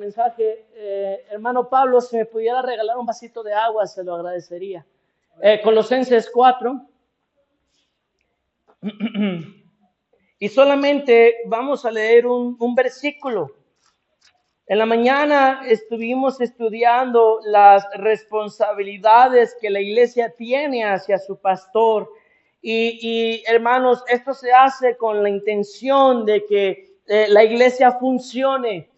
mensaje, hermano Pablo, si me pudiera regalar un vasito de agua, se lo agradecería. Colosenses 4. Y solamente vamos a leer un versículo. En la mañana estuvimos estudiando las responsabilidades que la iglesia tiene hacia su pastor. Y hermanos, esto se hace con la intención de que la iglesia funcione.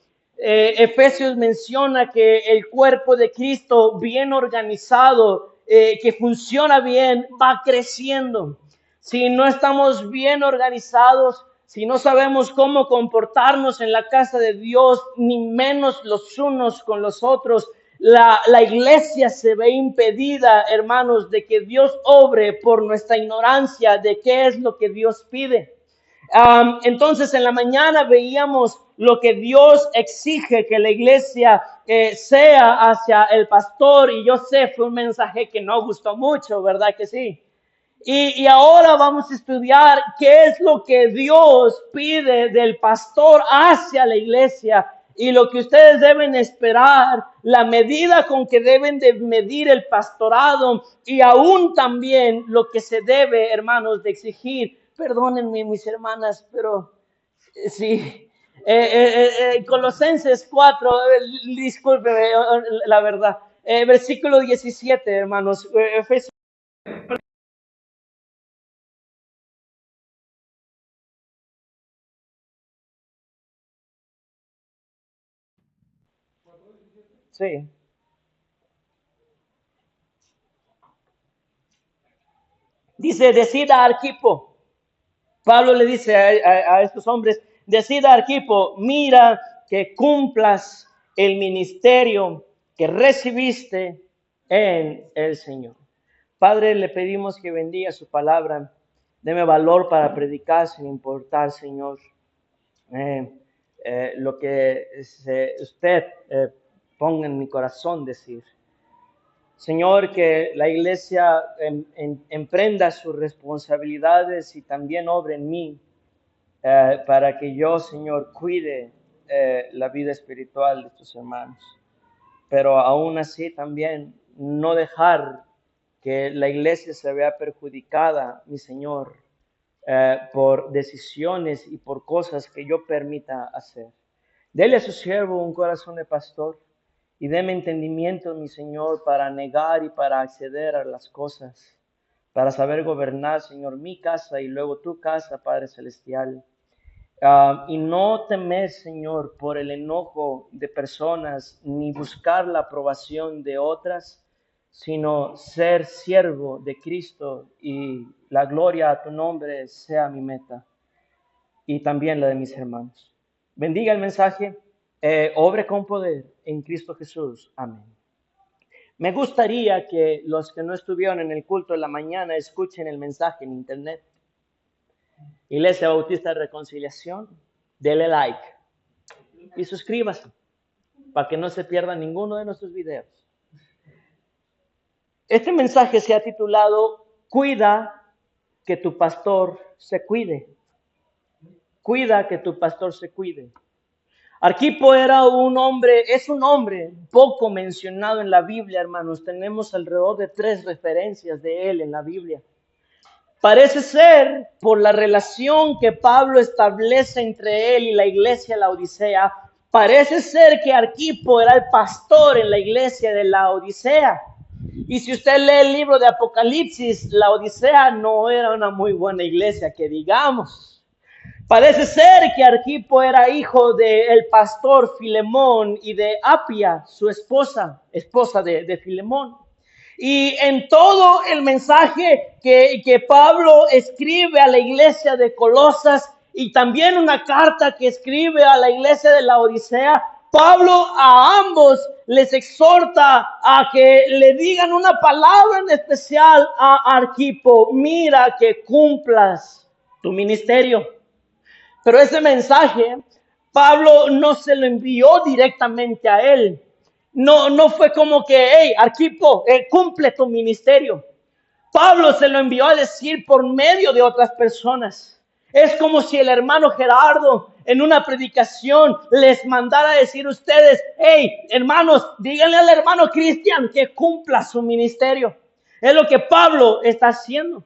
Efesios menciona que el cuerpo de Cristo bien organizado, que funciona bien, va creciendo. Si no estamos bien organizados, si no sabemos cómo comportarnos en la casa de Dios, ni menos los unos con los otros, la iglesia se ve impedida, hermanos, de que Dios obre por nuestra ignorancia de qué es lo que Dios pide. Entonces, en la mañana veíamos lo que Dios exige que la iglesia sea hacia el pastor, y yo sé, fue un mensaje que no gustó mucho, ¿verdad que sí? Y ahora vamos a estudiar qué es lo que Dios pide del pastor hacia la iglesia y lo que ustedes deben esperar, la medida con que deben de medir el pastorado y aún también lo que se debe, hermanos, de exigir. Perdónenme, mis hermanas, pero sí. Colosenses 4, discúlpeme la verdad. Versículo 17, hermanos. Efesios. Sí. Dice, decida Arquipo. Pablo le dice a estos hombres, decida Arquipo, mira que cumplas el ministerio que recibiste en el Señor. Padre, le pedimos que bendiga su palabra. Deme valor para predicar sin importar, Señor, lo que usted ponga en mi corazón decir. Señor, que la iglesia emprenda sus responsabilidades y también obre en mí para que yo, Señor, cuide la vida espiritual de tus hermanos. Pero aún así también no dejar que la iglesia se vea perjudicada, mi Señor, por decisiones y por cosas que yo permita hacer. Dele a su siervo un corazón de pastor. Y deme entendimiento, mi Señor, para negar y para acceder a las cosas, para saber gobernar, Señor, mi casa y luego tu casa, Padre Celestial. Y no temer, Señor, por el enojo de personas, ni buscar la aprobación de otras, sino ser siervo de Cristo y la gloria a tu nombre sea mi meta y también la de mis hermanos. Bendiga el mensaje. Obre con poder en Cristo Jesús. Amén. Me gustaría que los que no estuvieron en el culto de la mañana escuchen el mensaje en internet. Iglesia Bautista de Reconciliación, dele like y suscríbase para que no se pierda ninguno de nuestros videos. Este mensaje se ha titulado Cuida que tu pastor se cuide. Cuida que tu pastor se cuide. Arquipo era es un hombre poco mencionado en la Biblia, hermanos. Tenemos alrededor de 3 referencias de él en la Biblia. Parece ser, por la relación que Pablo establece entre él y la iglesia de la Odisea, parece ser que Arquipo era el pastor en la iglesia de la Odisea. Y si usted lee el libro de Apocalipsis, la Odisea no era una muy buena iglesia, que digamos. Parece ser que Arquipo era hijo del pastor Filemón y de Apia, su esposa de Filemón. Y en todo el mensaje que Pablo escribe a la iglesia de Colosas y también una carta que escribe a la iglesia de la Odisea, Pablo a ambos les exhorta a que le digan una palabra en especial a Arquipo: mira que cumplas tu ministerio. Pero ese mensaje, Pablo no se lo envió directamente a él. No fue como que, hey, Arquipo, cumple tu ministerio. Pablo se lo envió a decir por medio de otras personas. Es como si el hermano Gerardo en una predicación les mandara a decir a ustedes, hey, hermanos, díganle al hermano Cristian que cumpla su ministerio. Es lo que Pablo está haciendo.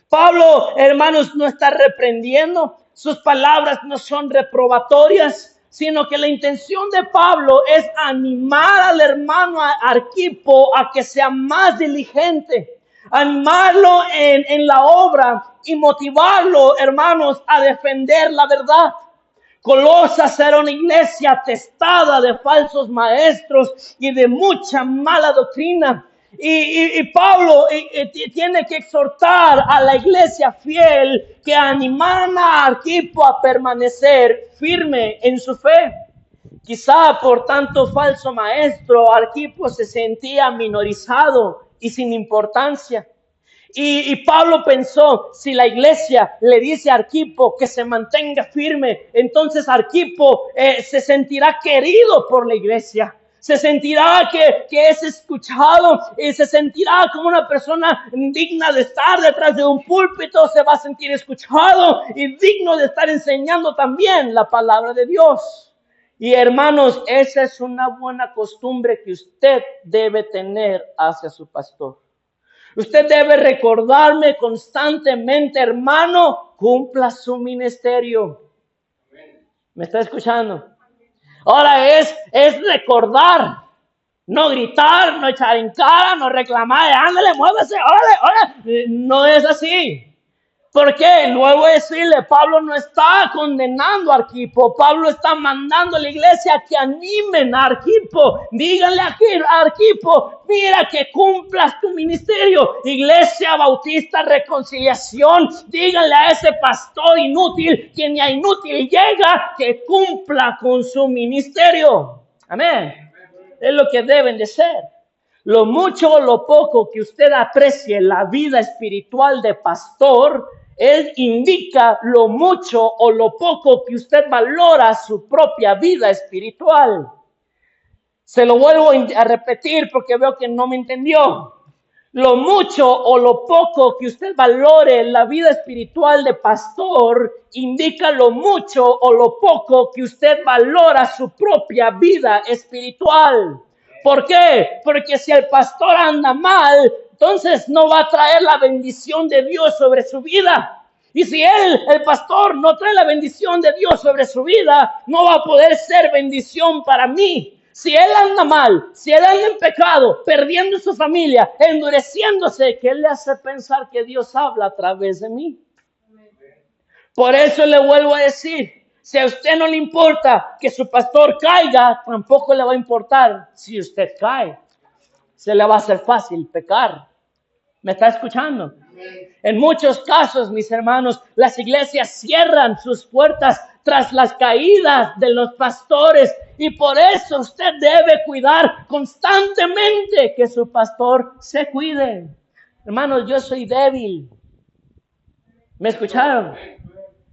Pablo, hermanos, no está reprendiendo. Sus palabras no son reprobatorias, sino que la intención de Pablo es animar al hermano Arquipo a que sea más diligente, animarlo en la obra y motivarlo, hermanos, a defender la verdad. Colosas era una iglesia atestada de falsos maestros y de mucha mala doctrina. Y Pablo tiene que exhortar a la iglesia fiel que animaran a Arquipo a permanecer firme en su fe. Quizá por tanto falso maestro, Arquipo se sentía minorizado y sin importancia. Y Pablo pensó, si la iglesia le dice a Arquipo que se mantenga firme, entonces Arquipo se sentirá querido por la iglesia. Se sentirá que es escuchado y se sentirá como una persona digna de estar detrás de un púlpito. Se va a sentir escuchado y digno de estar enseñando también la palabra de Dios. Y hermanos, esa es una buena costumbre que usted debe tener hacia su pastor. Usted debe recordarme constantemente, hermano, cumpla su ministerio. ¿Me está escuchando? Ahora es recordar, no gritar, no echar en cara, no reclamar, ándale, muévase, órale. No es así. ¿Por qué? Luego decirle, Pablo no está condenando a Arquipo, Pablo está mandando a la iglesia que animen a Arquipo. Díganle a Arquipo, mira que cumplas tu ministerio. Iglesia Bautista Reconciliación, díganle a ese pastor inútil, que ni a inútil llega, que cumpla con su ministerio. Amén. Es lo que deben de ser. Lo mucho o lo poco que usted aprecie la vida espiritual de pastor, él indica lo mucho o lo poco que usted valora su propia vida espiritual. Se lo vuelvo a repetir porque veo que no me entendió. Lo mucho o lo poco que usted valore la vida espiritual de pastor indica lo mucho o lo poco que usted valora su propia vida espiritual. ¿Por qué? Porque si el pastor anda mal, entonces no va a traer la bendición de Dios sobre su vida. Y si el pastor, no trae la bendición de Dios sobre su vida, no va a poder ser bendición para mí. Si él anda mal, si él anda en pecado, perdiendo su familia, endureciéndose, ¿qué le hace pensar que Dios habla a través de mí? Por eso le vuelvo a decir, si a usted no le importa que su pastor caiga, tampoco le va a importar si usted cae. Se le va a hacer fácil pecar. ¿Me está escuchando? En muchos casos, mis hermanos, las iglesias cierran sus puertas tras las caídas de los pastores y por eso usted debe cuidar constantemente que su pastor se cuide. Hermanos, yo soy débil. ¿Me escucharon?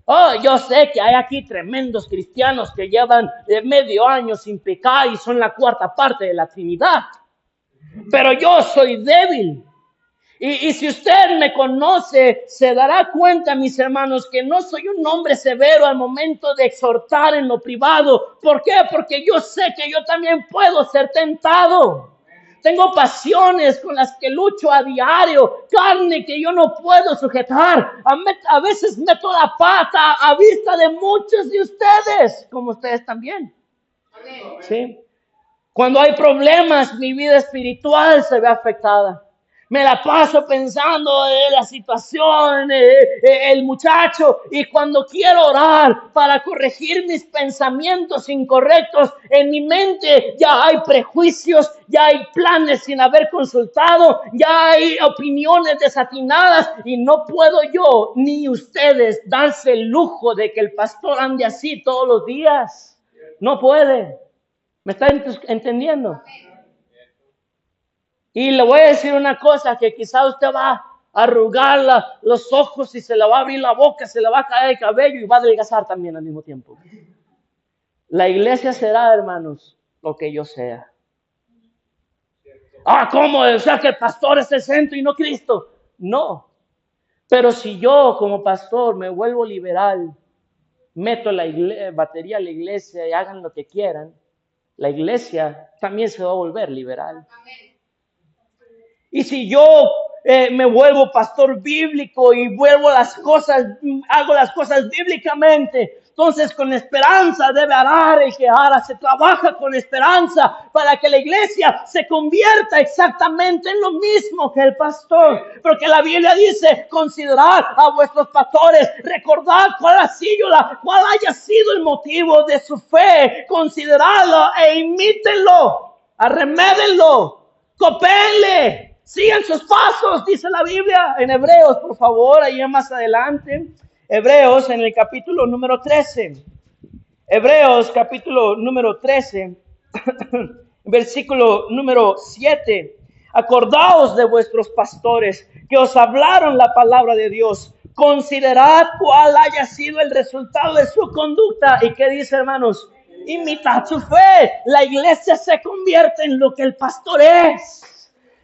Oh, yo sé que hay aquí tremendos cristianos que llevan medio año sin pecar y son la cuarta parte de la Trinidad. Pero yo soy débil. Y si usted me conoce, se dará cuenta, mis hermanos, que no soy un hombre severo al momento de exhortar en lo privado. ¿Por qué? Porque yo sé que yo también puedo ser tentado. Tengo pasiones con las que lucho a diario, carne que yo no puedo sujetar. A veces meto la pata a vista de muchos de ustedes, como ustedes también. ¿Sí? Cuando hay problemas, mi vida espiritual se ve afectada. Me la paso pensando en la situación, el muchacho, y cuando quiero orar para corregir mis pensamientos incorrectos, en mi mente ya hay prejuicios, ya hay planes sin haber consultado, ya hay opiniones desatinadas y no puedo yo ni ustedes darse el lujo de que el pastor ande así todos los días. No puede. ¿Me está entendiendo? Y le voy a decir una cosa, que quizá usted va a arrugar los ojos y se le va a abrir la boca, se le va a caer el cabello y va a adelgazar también al mismo tiempo. La iglesia será, hermanos, lo que yo sea. ¿Cómo? O sea, que el pastor es el centro y no Cristo. No. Pero si yo como pastor me vuelvo liberal, meto la batería a la iglesia y hagan lo que quieran, la iglesia también se va a volver liberal. Y si yo me vuelvo pastor bíblico y hago las cosas bíblicamente, entonces con esperanza debe arar el que ara. Se trabaja con esperanza para que la iglesia se convierta exactamente en lo mismo que el pastor. Porque la Biblia dice, considerad a vuestros pastores, recordad cuál haya sido el motivo de su fe, consideradlo e imítenlo, arremédenlo, copéenle. Sigan sus pasos, dice la Biblia en Hebreos, por favor, ahí más adelante. Hebreos en el capítulo número 13. Hebreos capítulo número 13, versículo número 7. Acordaos de vuestros pastores que os hablaron la palabra de Dios. Considerad cuál haya sido el resultado de su conducta. ¿Y qué dice, hermanos? Imitad su fe. La iglesia se convierte en lo que el pastor es.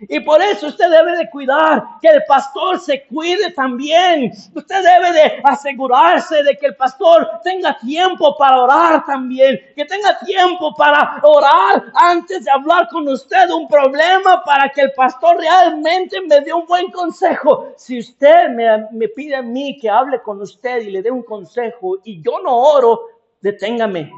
Y por eso usted debe de cuidar que el pastor se cuide también. Usted debe de asegurarse de que el pastor tenga tiempo para orar también. Que tenga tiempo para orar antes de hablar con usted un problema, para que el pastor realmente me dé un buen consejo. Si usted me pide a mí que hable con usted y le dé un consejo y yo no oro, deténgame.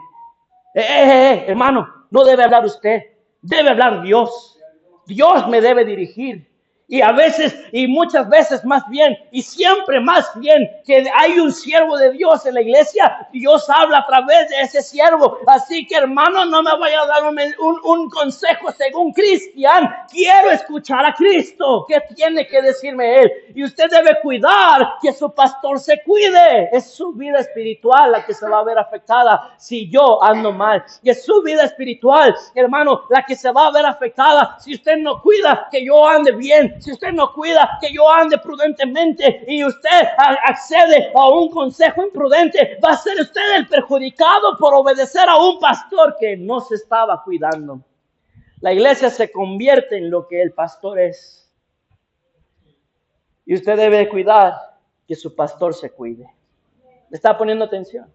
Hermano, no debe hablar usted, debe hablar Dios. Dios me debe dirigir. Y a veces, y muchas veces más bien, y siempre más bien, que hay un siervo de Dios en la iglesia, Dios habla a través de ese siervo. Así que, hermano, no me vaya a dar un consejo según Cristian. Quiero escuchar a Cristo. ¿Qué tiene que decirme Él? Y usted debe cuidar que su pastor se cuide. Es su vida espiritual la que se va a ver afectada si yo ando mal. Y es su vida espiritual, hermano, la que se va a ver afectada si usted no cuida que yo ande bien. Si usted no cuida que yo ande prudentemente y usted accede a un consejo imprudente, va a ser usted el perjudicado por obedecer a un pastor que no se estaba cuidando. La iglesia se convierte en lo que el pastor es. Y usted debe cuidar que su pastor se cuide. ¿Le está poniendo atención?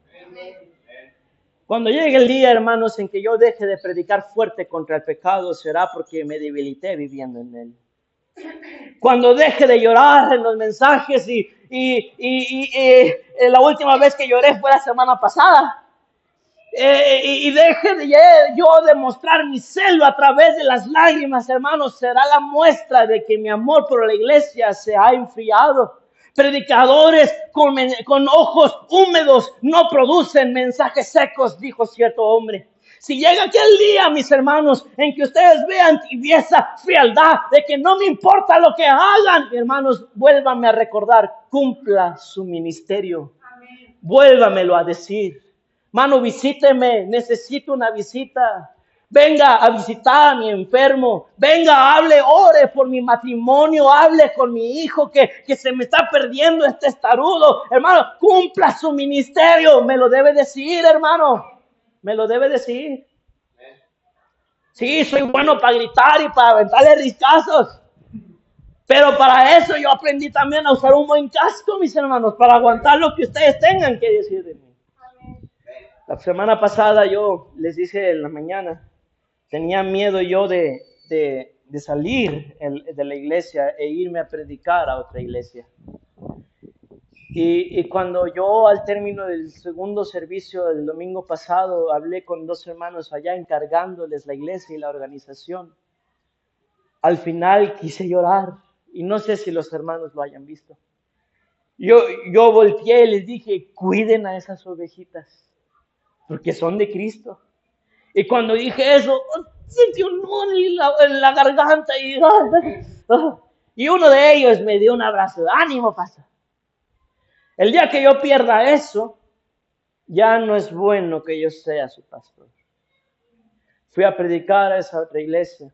Cuando llegue el día, hermanos, en que yo deje de predicar fuerte contra el pecado, será porque me debilité viviendo en él. Cuando deje de llorar en los mensajes y la última vez que lloré fue la semana pasada. Y deje de yo demostrar mi celo a través de las lágrimas, hermanos, será la muestra de que mi amor por la iglesia se ha enfriado. Predicadores con ojos húmedos no producen mensajes secos, dijo cierto hombre. Si llega aquel día, mis hermanos, en que ustedes vean tibieza, frialdad, de que no me importa lo que hagan, hermanos, vuélvame a recordar, cumpla su ministerio. Amén. Vuélvamelo a decir. Mano, visíteme, necesito una visita. Venga a visitar a mi enfermo. Venga, hable, ore por mi matrimonio. Hable con mi hijo que se me está perdiendo este estarudo. Hermano, cumpla su ministerio. Me lo debe decir, hermano. Me lo debe decir. Sí, soy bueno para gritar y para aventarle riscazos. Pero para eso yo aprendí también a usar un buen casco, mis hermanos, para aguantar lo que ustedes tengan que decir de mí. La semana pasada yo les dije en la mañana, tenía miedo yo de salir de la iglesia e irme a predicar a otra iglesia. Y cuando yo al término del segundo servicio del domingo pasado hablé con dos hermanos allá encargándoles la iglesia y la organización, al final quise llorar y no sé si los hermanos lo hayan visto. Yo volteé y les dije, cuiden a esas ovejitas, porque son de Cristo. Y cuando dije eso, sentí un nudo en la garganta y uno de ellos me dio un abrazo. ¡Ánimo, pastor! El día que yo pierda eso, ya no es bueno que yo sea su pastor. Fui a predicar a esa otra iglesia.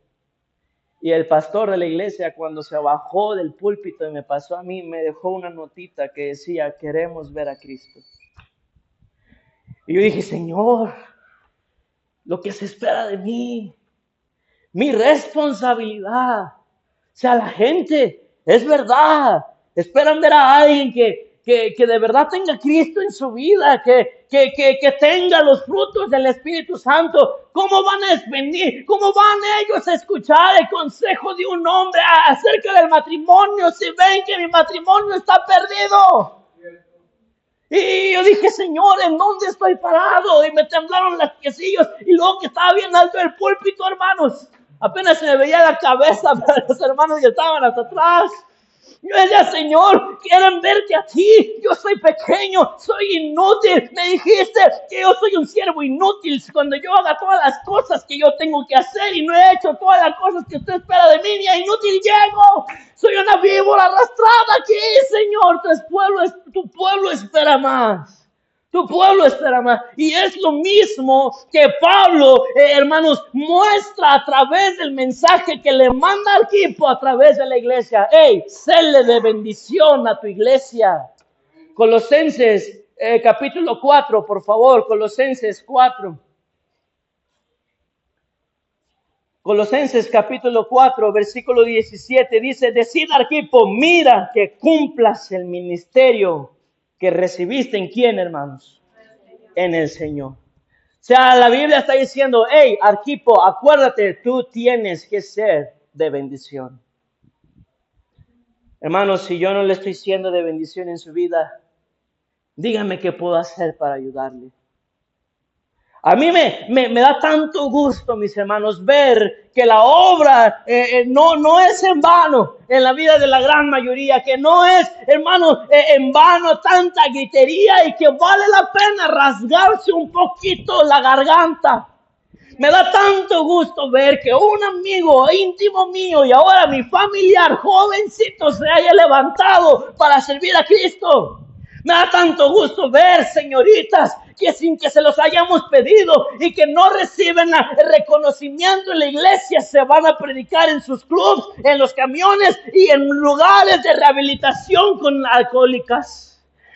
Y el pastor de la iglesia, cuando se bajó del púlpito y me pasó a mí, me dejó una notita que decía, queremos ver a Cristo. Y yo dije, Señor, lo que se espera de mí, mi responsabilidad. O sea, la gente, es verdad, Esperan ver a alguien que de verdad tenga Cristo en su vida, que tenga los frutos del Espíritu Santo. ¿Cómo van a venir? ¿Cómo van ellos a escuchar el consejo de un hombre acerca del matrimonio si ven que mi matrimonio está perdido? Y yo dije, Señor, ¿en dónde estoy parado? Y me temblaron las piecillos. Y luego que estaba bien alto el púlpito, hermanos, apenas se me veía la cabeza para los hermanos que estaban hasta atrás. Yo decía, Señor, quieren verte a ti. Yo soy pequeño, soy inútil. Me dijiste que yo soy un siervo inútil cuando yo haga todas las cosas que yo tengo que hacer y no he hecho todas las cosas que usted espera de mí. Ni a inútil llego. Soy una víbora arrastrada aquí, Señor. Tu pueblo espera más. Tu pueblo espera más. Y es lo mismo que Pablo, hermanos, muestra a través del mensaje que le manda al equipo a través de la iglesia. Hey, séle de bendición a tu iglesia. Colosenses capítulo 4, por favor. Colosenses 4. Colosenses capítulo 4, versículo 17. Dice, decid al equipo, mira que cumplas el ministerio que recibiste. ¿En quién, hermanos? En el Señor. O sea, la Biblia está diciendo, hey, Arquipo, acuérdate, tú tienes que ser de bendición. Hermanos, si yo no le estoy siendo de bendición en su vida, dígame qué puedo hacer para ayudarle. A mí me da tanto gusto, mis hermanos, ver que la obra no es en vano en la vida de la gran mayoría, que no es, hermanos, en vano tanta gritería y que vale la pena rasgarse un poquito la garganta. Me da tanto gusto ver que un amigo íntimo mío y ahora mi familiar jovencito se haya levantado para servir a Cristo. Me da tanto gusto ver, señoritas, que sin que se los hayamos pedido y que no reciben el reconocimiento en la iglesia, se van a predicar en sus clubs, en los camiones y en lugares de rehabilitación con alcohólicas.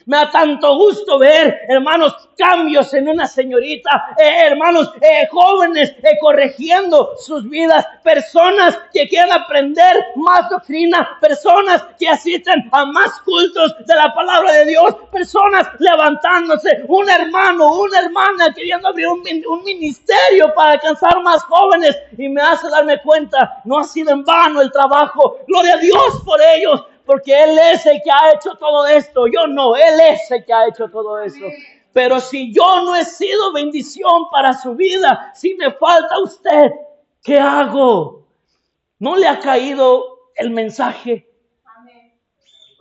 Me da tanto gusto ver, hermanos, cambios en una señorita, hermanos, jóvenes corrigiendo sus vidas, personas que quieren aprender más doctrina, personas que asisten a más cultos de la palabra de Dios, personas levantándose, un hermano, una hermana queriendo abrir un ministerio para alcanzar más jóvenes, y me hace darme cuenta, no ha sido en vano el trabajo, gloria a Dios por ellos. Porque Él es el que ha hecho todo esto. Yo no, Él es el que ha hecho todo eso. Pero si yo no he sido bendición para su vida, si me falta usted, ¿qué hago? ¿No le ha caído el mensaje?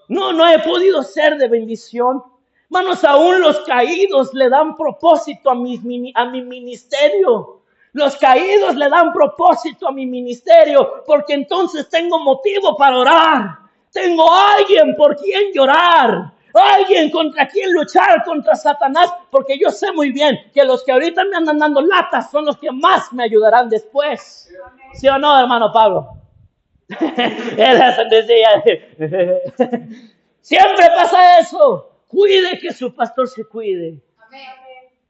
No he podido ser de bendición. Hermanos, aún los caídos le dan propósito a mi ministerio. Los caídos le dan propósito a mi ministerio, porque entonces tengo motivo para orar. Tengo alguien por quien llorar, alguien contra quien luchar contra Satanás, porque yo sé muy bien que los que ahorita me andan dando latas son los que más me ayudarán después. ¿Sí o no, hermano Pablo? Siempre pasa eso. Cuide que su pastor se cuide.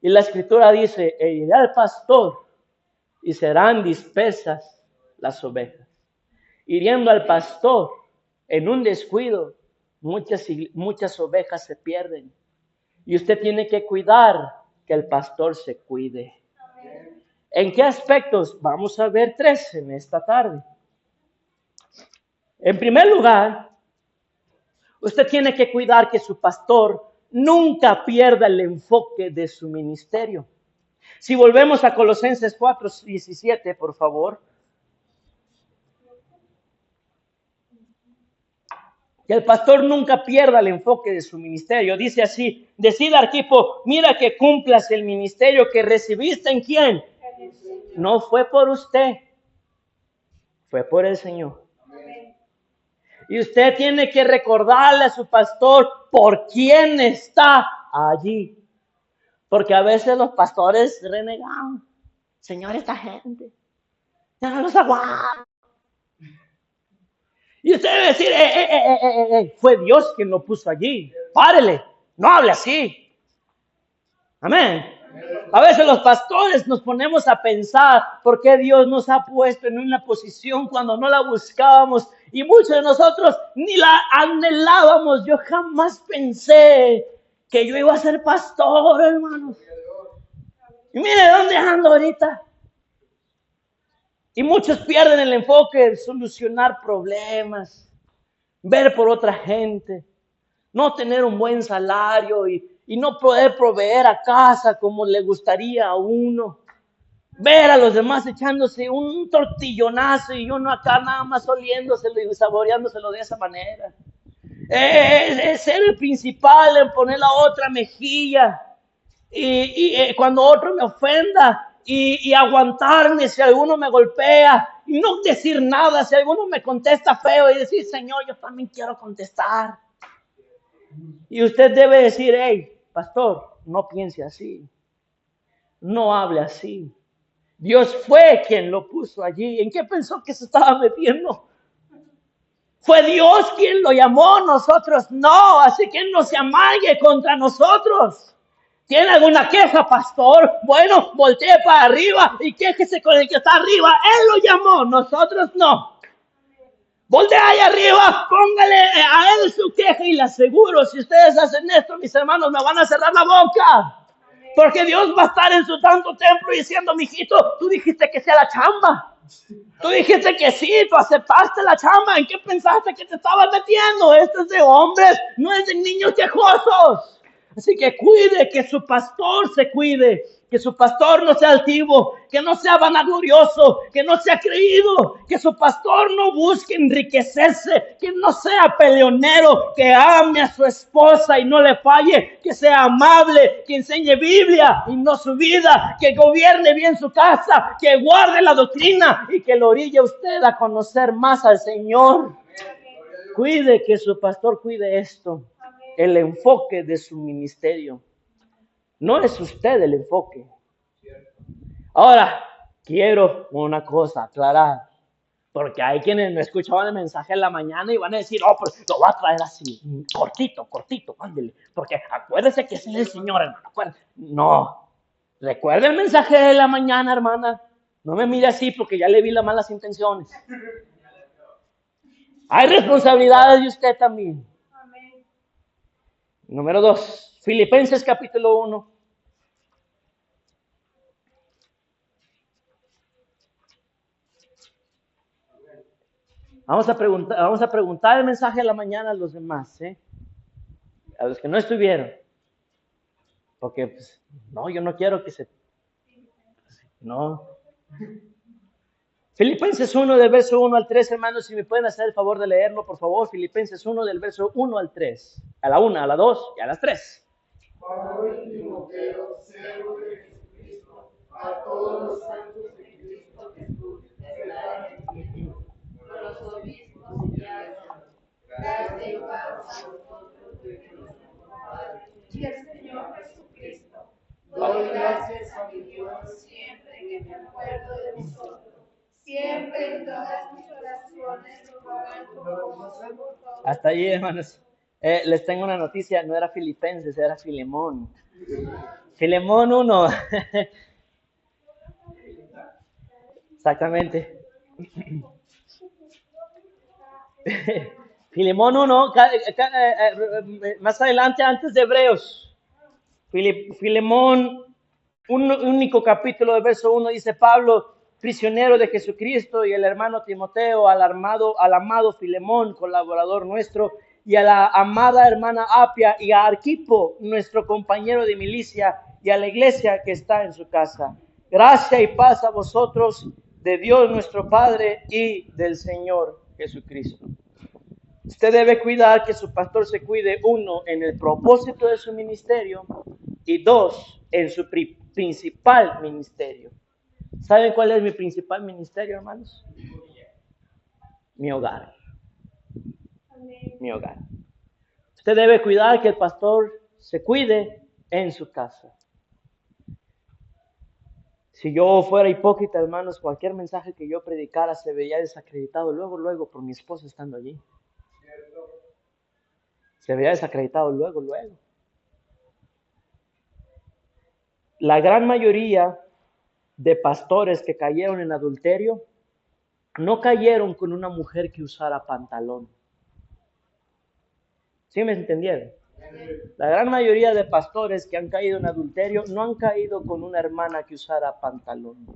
Y la escritura dice, irá el pastor y serán dispersas las ovejas. Hiriendo al pastor en un descuido, muchas ovejas se pierden. Y usted tiene que cuidar que el pastor se cuide. ¿En qué aspectos? Vamos a ver 3 en esta tarde. En primer lugar, usted tiene que cuidar que su pastor nunca pierda el enfoque de su ministerio. Si volvemos a Colosenses 4:17, por favor. Que el pastor nunca pierda el enfoque de su ministerio. Dice así, decid al equipo, mira que cumplas el ministerio que recibiste. ¿En quién? No fue por usted, fue por el Señor. Y usted tiene que recordarle a su pastor por quién está allí. Porque a veces los pastores renegan. Señor, esta gente, ya no los aguanta. Y usted debe decir, fue Dios quien lo puso allí. Párele, no hable así. Amén. A veces los pastores nos ponemos a pensar por qué Dios nos ha puesto en una posición cuando no la buscábamos y muchos de nosotros ni la anhelábamos. Yo jamás pensé que yo iba a ser pastor, hermanos. Y mire dónde ando ahorita. Y muchos pierden el enfoque de solucionar problemas, ver por otra gente, no tener un buen salario y no poder proveer a casa como le gustaría a uno. Ver a los demás echándose un tortillonazo y uno acá nada más oliéndoselo y saboreándoselo de esa manera. Es ser el principal en poner la otra mejilla. Y cuando otro me ofenda y aguantarme si alguno me golpea y no decir nada si alguno me contesta feo y decir, Señor, yo también quiero contestar. Y usted debe decir, hey, pastor, no piense así, no hable así. Dios fue quien lo puso allí. ¿En qué pensó que se estaba metiendo? Fue Dios quien lo llamó, nosotros no. Así que no se amargue contra nosotros. ¿Tiene alguna queja, pastor? Bueno, voltee para arriba y quéjese con el que está arriba. Él lo llamó, nosotros no. Voltee ahí arriba, póngale a él su queja y le aseguro, si ustedes hacen esto, mis hermanos, me van a cerrar la boca. Porque Dios va a estar en su santo templo diciendo, mijito, tú dijiste que sea la chamba. Tú dijiste que sí, tú aceptaste la chamba. ¿En qué pensaste que te estabas metiendo? Esto es de hombres, no es de niños quejosos. Así que cuide, que su pastor se cuide, que su pastor no sea altivo, que no sea vanaglorioso, que no sea creído, que su pastor no busque enriquecerse, que no sea peleonero, que ame a su esposa y no le falle, que sea amable, que enseñe Biblia y no su vida, que gobierne bien su casa, que guarde la doctrina y que lo orille a usted a conocer más al Señor. Cuide, que su pastor cuide esto. El enfoque de su ministerio. No es usted el enfoque. Ahora, quiero una cosa aclarar. Porque hay quienes me escuchaban el mensaje en la mañana y van a decir, oh, pues lo va a traer así, cortito, ándele. Porque acuérdese que ese es el Señor, hermano. No. Recuerde el mensaje de la mañana, hermana. No me mire así porque ya le vi las malas intenciones. Hay responsabilidades de usted también. Número 2, Filipenses capítulo 1. Vamos a preguntar el mensaje de la mañana a los demás, a los que no estuvieron. Porque, pues, no, yo no quiero que se... No. Filipenses 1 del verso 1 al 3, hermanos, si me pueden hacer el favor de leerlo, por favor. Filipenses 1 del verso 1 al 3. A la 1, a la 2 y a las 3. Pablo y Timoteo, siervos de Jesucristo, a todos los santos de Cristo Jesús, que están en ti, con los obispos y diáconos, gracia y paz a vosotros de Dios nuestro Padre y el Señor Jesucristo. Doy gracias a mi Dios siempre que me acuerdo de vosotros, siempre en todas mis oraciones rogando por vosotros. Hasta ahí, hermanos. Les tengo una noticia, no era Filipenses, era Filemón. Filemón 1. Exactamente. Filemón 1, más adelante, antes de Hebreos. Filemón, un único capítulo de verso 1, dice Pablo, prisionero de Jesucristo, y el hermano Timoteo, al amado Filemón, colaborador nuestro, y a la amada hermana Apia, y a Arquipo, nuestro compañero de milicia, y a la iglesia que está en su casa. Gracia y paz a vosotros, de Dios nuestro Padre y del Señor Jesucristo. Usted debe cuidar que su pastor se cuide, 1, en el propósito de su ministerio, y 2, en su principal ministerio. ¿Saben cuál es mi principal ministerio, hermanos? Mi hogar. Mi hogar. Usted debe cuidar que el pastor se cuide en su casa. Si yo fuera hipócrita, hermanos, cualquier mensaje que yo predicara se veía desacreditado luego por mi esposa estando allí. Se veía desacreditado luego. la gran mayoría de pastores que cayeron en adulterio no cayeron con una mujer que usara pantalón. ¿Sí me entendieron? La gran mayoría de pastores que han caído en adulterio no han caído con una hermana que usara pantalón.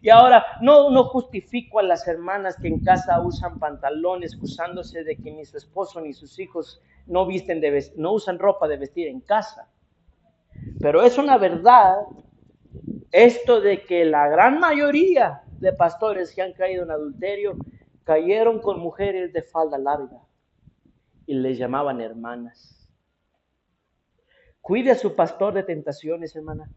Y ahora, no justifico a las hermanas que en casa usan pantalón, excusándose de que ni su esposo ni sus hijos no usan ropa de vestir en casa. Pero es una verdad esto de que la gran mayoría de pastores que han caído en adulterio cayeron con mujeres de falda larga y les llamaban hermanas. Cuide a su pastor de tentaciones, hermana.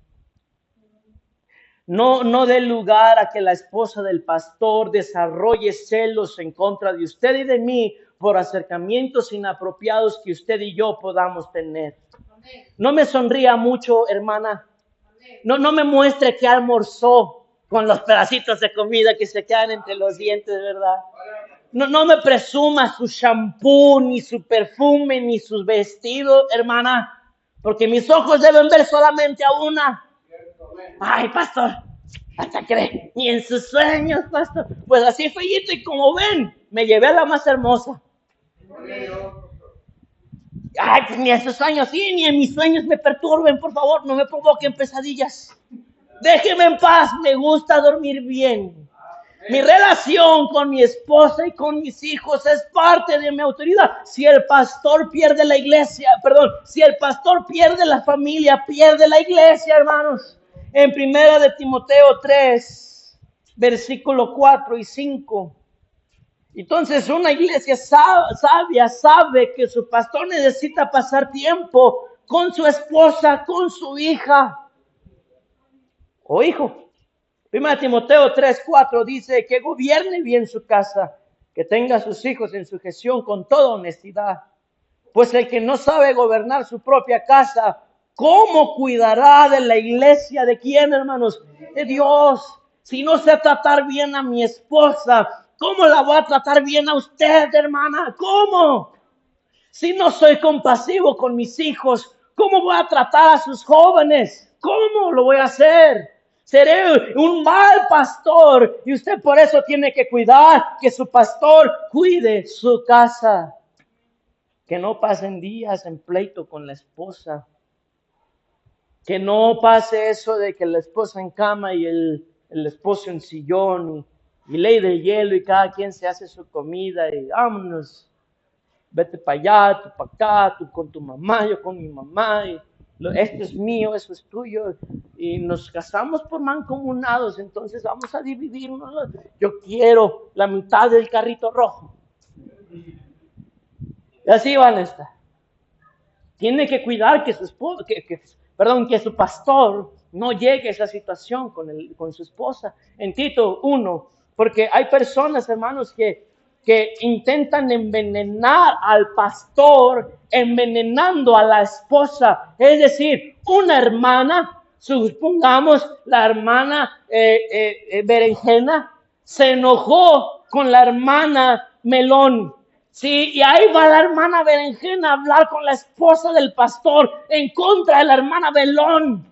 No dé lugar a que la esposa del pastor desarrolle celos en contra de usted y de mí por acercamientos inapropiados que usted y yo podamos tener. No me sonría mucho, hermana. No me muestre que almorzó con los pedacitos de comida que se quedan entre los dientes, ¿verdad? No me presuma su shampoo, ni su perfume, ni sus vestidos, hermana. Porque mis ojos deben ver solamente a una. Ay, pastor, hasta cree, ni en sus sueños, pastor. Pues así fue, y como ven, me llevé a la más hermosa. Ay, pues ni en sus sueños, sí, ni en mis sueños me perturben, por favor, no me provoquen pesadillas. Déjenme en paz, me gusta dormir bien. Mi relación con mi esposa y con mis hijos es parte de mi autoridad. Si el pastor pierde la iglesia, si el pastor pierde la familia, pierde la iglesia, hermanos. En 1 de Timoteo 3, versículo 4 y 5. Entonces una iglesia sabia sabe que su pastor necesita pasar tiempo con su esposa, con su hija o hijo. 1 Timoteo 3:4 dice que gobierne bien su casa, que tenga a sus hijos en sujeción con toda honestidad. Pues el que no sabe gobernar su propia casa, ¿cómo cuidará de la iglesia? ¿De quién, hermanos? De Dios. Si no sé tratar bien a mi esposa, ¿cómo la voy a tratar bien a usted, hermana? ¿Cómo? Si no soy compasivo con mis hijos, ¿cómo voy a tratar a sus jóvenes? ¿Cómo lo voy a hacer? Seré un mal pastor y usted por eso tiene que cuidar que su pastor cuide su casa. Que no pasen días en pleito con la esposa. Que no pase eso de que la esposa en cama y el esposo en sillón y ley del hielo y cada quien se hace su comida y vámonos. Vete para allá, tú para acá, tú con tu mamá, yo con mi mamá. Y esto es mío, eso es tuyo. Y nos casamos por mancomunados, entonces vamos a dividirnos. Yo quiero la mitad del carrito rojo. Y así van a estar. Tiene que cuidar que su esposo, que su pastor no llegue a esa situación con su esposa. En Tito 1, porque hay personas, hermanos, que intentan envenenar al pastor, envenenando a la esposa. Es decir, una hermana, supongamos la hermana berenjena, se enojó con la hermana melón. Sí, y ahí va la hermana berenjena a hablar con la esposa del pastor en contra de la hermana melón.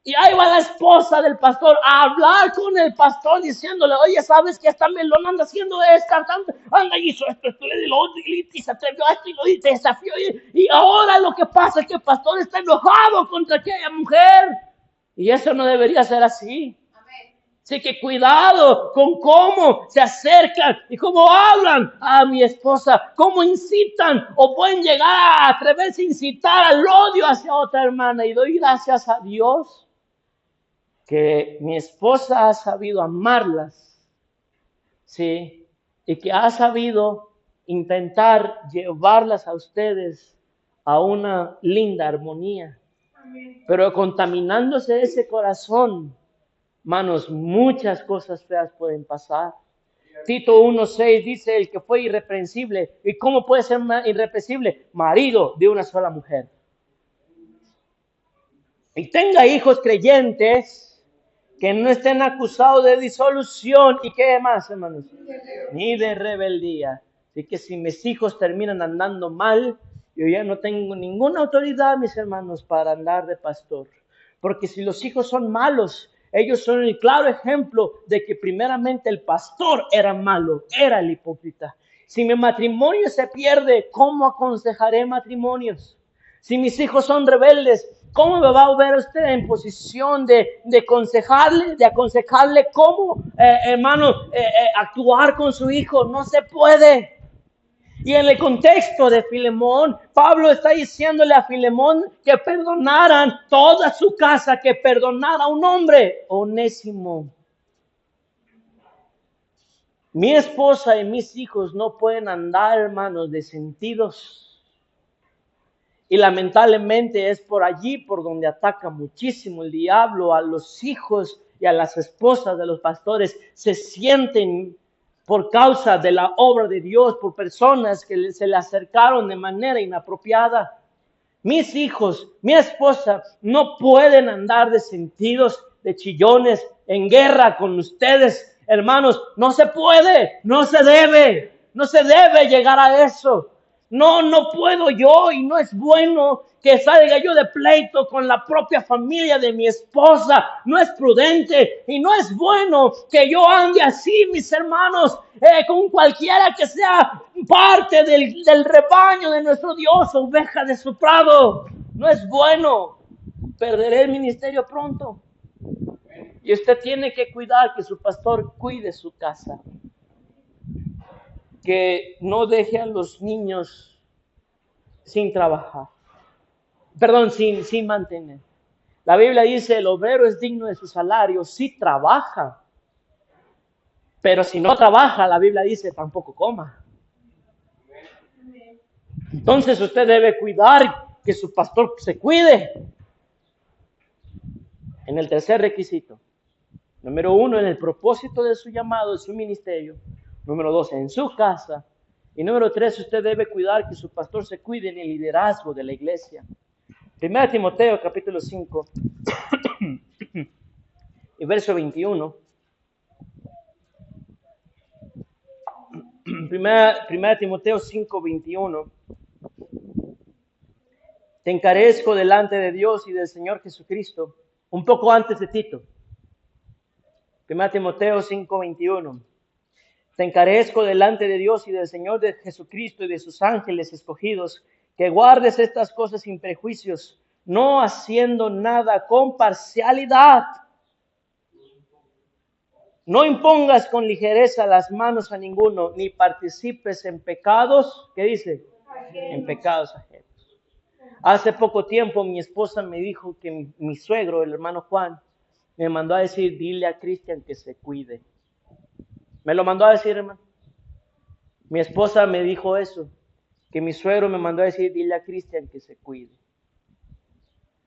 Y ahí va la esposa del pastor a hablar con el pastor diciéndole, oye, ¿sabes que esta melón anda haciendo esto? Anda, hizo esto, y se atrevió a esto y lo desafió. Y ahora lo que pasa es que el pastor está enojado contra aquella mujer. Y eso no debería ser así. Así que cuidado con cómo se acercan y cómo hablan a mi esposa, cómo incitan o pueden llegar a atreverse a incitar al odio hacia otra hermana. Y doy gracias a Dios que mi esposa ha sabido amarlas, ¿sí? Y que ha sabido intentar llevarlas a ustedes a una linda armonía. Pero contaminándose ese corazón, manos, muchas cosas feas pueden pasar. Tito 1:6 dice, el que fue irreprensible. ¿Y cómo puede ser irreprensible? Marido de una sola mujer. Y tenga hijos creyentes que no estén acusados de disolución. ¿Y qué más, hermanos? Ni de rebeldía. Así que si mis hijos terminan andando mal, yo ya no tengo ninguna autoridad, mis hermanos, para andar de pastor. Porque si los hijos son malos, ellos son el claro ejemplo de que primeramente el pastor era malo, era el hipócrita. Si mi matrimonio se pierde, ¿cómo aconsejaré matrimonios? Si mis hijos son rebeldes, ¿cómo me va a ver usted en posición de aconsejarle cómo, actuar con su hijo? No se puede. Y en el contexto de Filemón, Pablo está diciéndole a Filemón que perdonaran toda su casa, que perdonara a un hombre, Onésimo. Mi esposa y mis hijos no pueden andar, hermanos, de sentidos. Y lamentablemente es por allí por donde ataca muchísimo el diablo a los hijos y a las esposas de los pastores. Se sienten por causa de la obra de Dios, por personas que se le acercaron de manera inapropiada. Mis hijos, mi esposa, no pueden andar de sentidos, de chillones, en guerra con ustedes, hermanos. No se puede, no se debe llegar a eso. No puedo yo, y no es bueno que salga yo de pleito con la propia familia de mi esposa. No es prudente y no es bueno que yo ande así, mis hermanos, con cualquiera que sea parte del rebaño de nuestro Dios, oveja de su prado. No es bueno. Perderé el ministerio pronto. Y usted tiene que cuidar que su pastor cuide su casa. Que no deje a los niños sin trabajar. Sin mantener. La Biblia dice, el obrero es digno de su salario si trabaja. Pero si no trabaja, la Biblia dice, tampoco coma. Entonces usted debe cuidar que su pastor se cuide. En el tercer requisito. Número 1, en el propósito de su llamado, de su ministerio. Número 2, en su casa. Y número 3, usted debe cuidar que su pastor se cuide en el liderazgo de la iglesia. 1 Timoteo capítulo 5 y verso 21. 1 Timoteo 5, 21. Te encarezco delante de Dios y del Señor Jesucristo. Un poco antes de Tito. 1 Timoteo 5, 21. Te encarezco delante de Dios y del Señor de Jesucristo y de sus ángeles escogidos, que guardes estas cosas sin prejuicios, no haciendo nada con parcialidad. No impongas con ligereza las manos a ninguno, ni participes en pecados, ¿qué dice? En pecados ajenos. Hace poco tiempo mi esposa me dijo que mi suegro, el hermano Juan, me mandó a decir, dile a Cristian que se cuide. Me lo mandó a decir, hermano. Mi esposa me dijo eso, que mi suegro me mandó a decir, dile a Cristian que se cuide.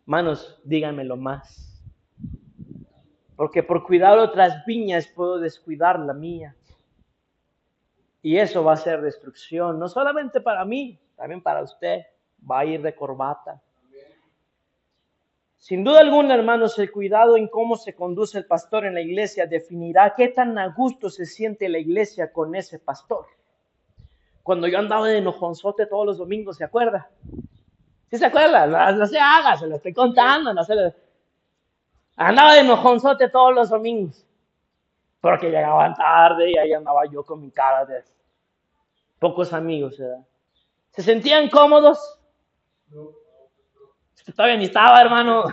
Hermanos, díganmelo más. Porque por cuidar otras viñas puedo descuidar la mía. Y eso va a ser destrucción, no solamente para mí, también para usted. Va a ir de corbata. Sin duda alguna, hermanos, el cuidado en cómo se conduce el pastor en la iglesia definirá qué tan a gusto se siente la iglesia con ese pastor. Cuando yo andaba de enojonzote todos los domingos, ¿se acuerda? ¿Sí se acuerda? No se haga, se lo estoy contando. Andaba de enojonzote todos los domingos. Porque llegaban tarde y ahí andaba yo con mi cara de pocos amigos, ¿verdad? ¿Se sentían cómodos? Todavía ni estaba, hermano.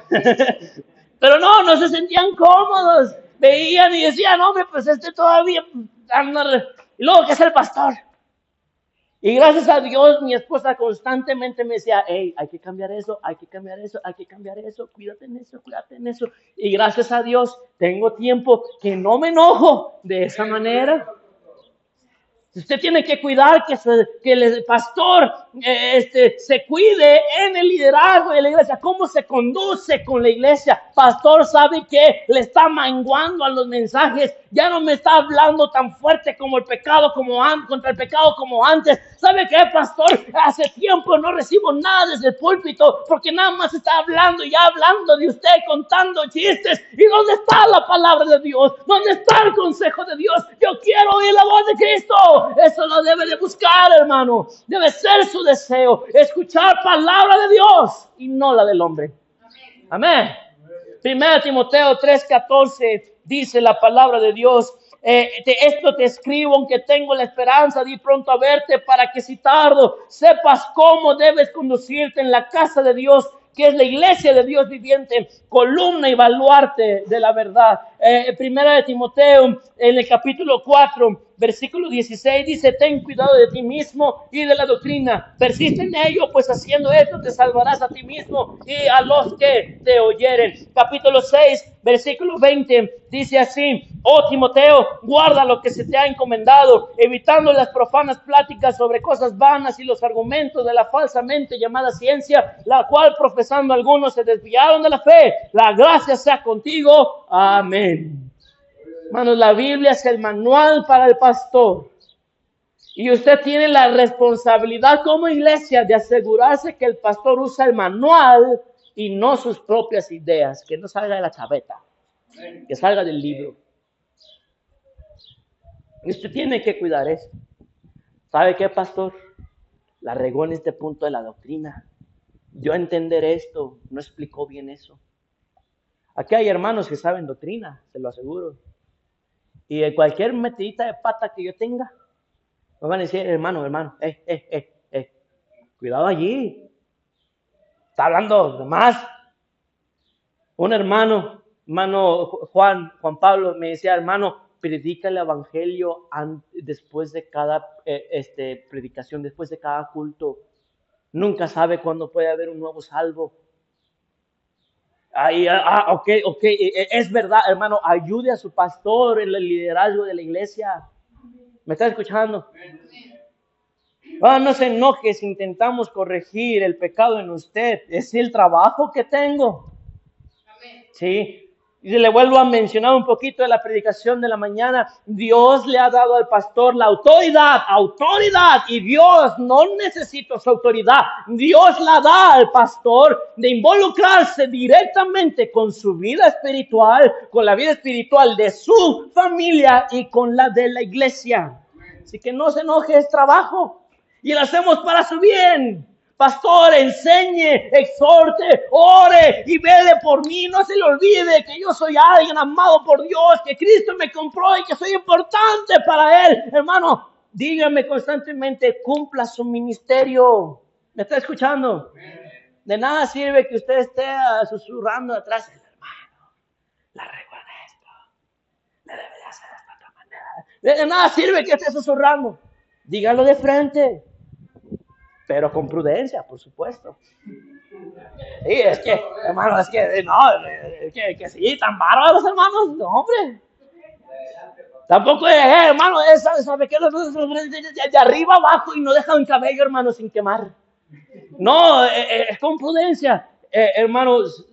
Pero no se sentían cómodos. Veían y decían, hombre, pues todavía anda. Y luego, ¿qué es el pastor? Y gracias a Dios, mi esposa constantemente me decía, hey, hay que cambiar eso, cuídate en eso. Y gracias a Dios, tengo tiempo que no me enojo de esa manera. Usted tiene que cuidar que el pastor se cuide en el liderazgo de la iglesia. ¿Cómo se conduce con la iglesia? Pastor sabe que le está manguando a los mensajes. Ya no me está hablando tan fuerte como el pecado, contra el pecado como antes. ¿Sabe qué, pastor? Hace tiempo no recibo nada desde el púlpito porque nada más está hablando de usted, contando chistes. ¿Y dónde está la palabra de Dios? ¿Dónde está el consejo de Dios? Yo quiero oír la voz de Cristo. Eso lo debe de buscar, hermano. Debe ser su deseo, escuchar palabra de Dios y no la del hombre. Amén. Primera Timoteo 3:14 dice la palabra de Dios. Esto te escribo, aunque tengo la esperanza de ir pronto a verte, para que si tardo sepas cómo debes conducirte en la casa de Dios, que es la iglesia de Dios viviente, columna y baluarte de la verdad. Primera de Timoteo, en el capítulo 4, versículo 16, dice: ten cuidado de ti mismo y de la doctrina, persiste en ello, pues haciendo esto te salvarás a ti mismo y a los que te oyeren. Capítulo 6, versículo 20, dice así: oh Timoteo, guarda lo que se te ha encomendado, evitando las profanas pláticas sobre cosas vanas y los argumentos de la falsamente llamada ciencia, la cual profesando algunos se desviaron de la fe. La gracia sea contigo. Amén. Hermanos, la Biblia es el manual para el pastor. Y usted tiene la responsabilidad como iglesia de asegurarse que el pastor usa el manual y no sus propias ideas, que no salga de la chaveta, que salga del libro. Y usted tiene que cuidar eso. ¿Sabe qué, pastor? La regó en este punto de la doctrina. Yo entender esto, no explicó bien eso. Aquí hay hermanos que saben doctrina, se lo aseguro. Y de cualquier metidita de pata que yo tenga, me van a decir: hermano, cuidado allí. Está hablando de más. Un hermano Juan Pablo me decía: hermano, predica el evangelio después de cada predicación, después de cada culto. Nunca sabe cuándo puede haber un nuevo salvo. Ok, es verdad, hermano, ayude a su pastor en el liderazgo de la iglesia. ¿Me está escuchando? No se enoje si intentamos corregir el pecado en usted. Es el trabajo que tengo. Sí. Y le vuelvo a mencionar un poquito de la predicación de la mañana. Dios le ha dado al pastor la autoridad, y Dios no necesita su autoridad. Dios la da al pastor de involucrarse directamente con su vida espiritual, con la vida espiritual de su familia y con la de la iglesia. Así que no se enoje, es trabajo y lo hacemos para su bien. Pastor, enseñe, exhorte, ore y vele por mí. No se le olvide que yo soy alguien amado por Dios, que Cristo me compró y que soy importante para Él. Hermano, dígame constantemente, cumpla su ministerio. ¿Me está escuchando? De nada sirve que usted esté susurrando atrás. Hermano, la regla de esto. Le debería hacer de esta manera. De nada sirve que esté susurrando. Dígalo de frente. Pero con prudencia, por supuesto. Sí, es que, hermano, que sí, tan bárbaros, hermanos, no, hombre. Tampoco es, hermano, ¿sabe qué? De arriba abajo y no dejan cabello, hermano, sin quemar. No, es con prudencia. Hermanos,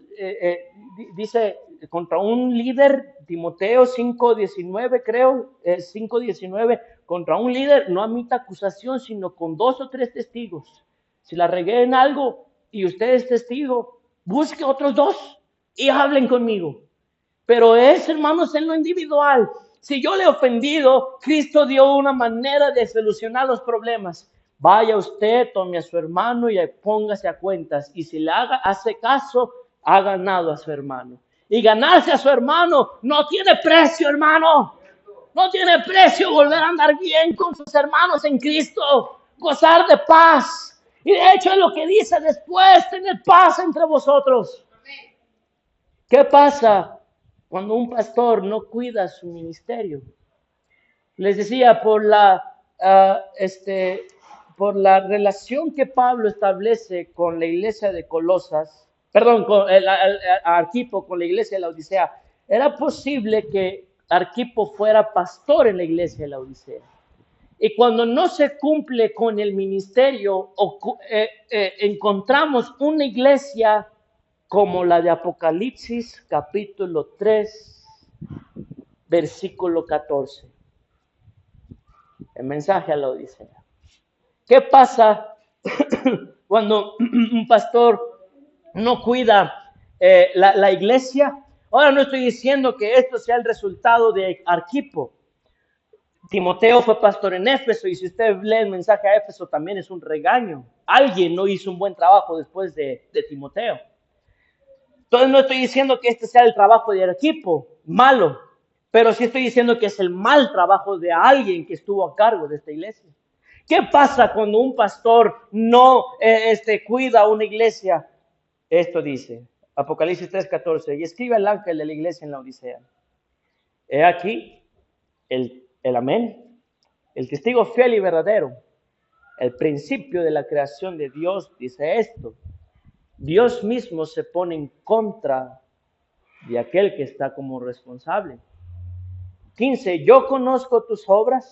dice, contra un líder, Timoteo 5:19, creo, 5:19, contra un líder no admita acusación, sino con 2 o 3 testigos. Si la regué en algo y usted es testigo, busque otros 2 y hablen conmigo. Pero hermanos, en lo individual. Si yo le he ofendido, Cristo dio una manera de solucionar los problemas. Vaya usted, tome a su hermano y póngase a cuentas. Y si le hace caso, ha ganado a su hermano. Y ganarse a su hermano no tiene precio, hermano. No tiene precio volver a andar bien con sus hermanos en Cristo. Gozar de paz. Y de hecho es lo que dice después, tener paz entre vosotros. ¿Qué pasa cuando un pastor no cuida su ministerio? Les decía, por la relación que Pablo establece con la iglesia de Colosas, con Arquipo, con la iglesia de la Odisea, era posible que Arquipo fuera pastor en la iglesia de la Odisea. Y cuando no se cumple con el ministerio, encontramos una iglesia como la de Apocalipsis, capítulo 3, versículo 14. El mensaje a la Odisea. ¿Qué pasa cuando un pastor no cuida la iglesia? Ahora no estoy diciendo que esto sea el resultado de Arquipo. Timoteo fue pastor en Éfeso y si usted lee el mensaje a Éfeso también es un regaño. Alguien no hizo un buen trabajo después de Timoteo. Entonces no estoy diciendo que este sea el trabajo del equipo, malo, pero sí estoy diciendo que es el mal trabajo de alguien que estuvo a cargo de esta iglesia. ¿Qué pasa cuando un pastor no cuida una iglesia? Esto dice, Apocalipsis 3:14, y escribe al ángel de la iglesia en la Odisea. He aquí el amén, el testigo fiel y verdadero, el principio de la creación de Dios, dice esto. Dios mismo se pone en contra de aquel que está como responsable. 15, yo conozco tus obras,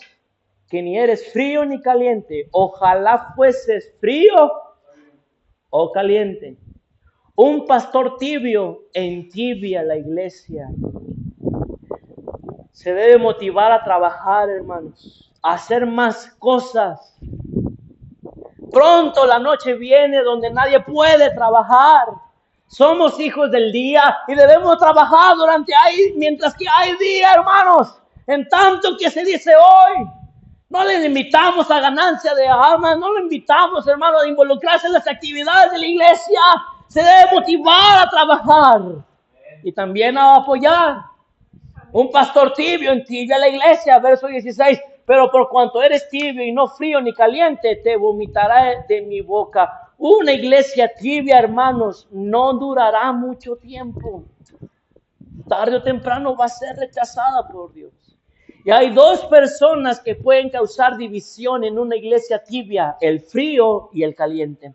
que ni eres frío ni caliente. Ojalá fueses frío o caliente. Un pastor tibio entibia la iglesia. Se debe motivar a trabajar, hermanos, a hacer más cosas. Pronto la noche viene donde nadie puede trabajar. Somos hijos del día y debemos trabajar mientras que hay día, hermanos. En tanto que se dice hoy, no le invitamos a ganancia de almas, no le invitamos, hermano, a involucrarse en las actividades de la iglesia. Se debe motivar a trabajar y también a apoyar. Un pastor tibio entibia la iglesia, verso 16. Pero por cuanto eres tibio y no frío ni caliente, te vomitaré de mi boca. Una iglesia tibia, hermanos, no durará mucho tiempo. Tarde o temprano va a ser rechazada por Dios. Y hay dos personas que pueden causar división en una iglesia tibia: el frío y el caliente.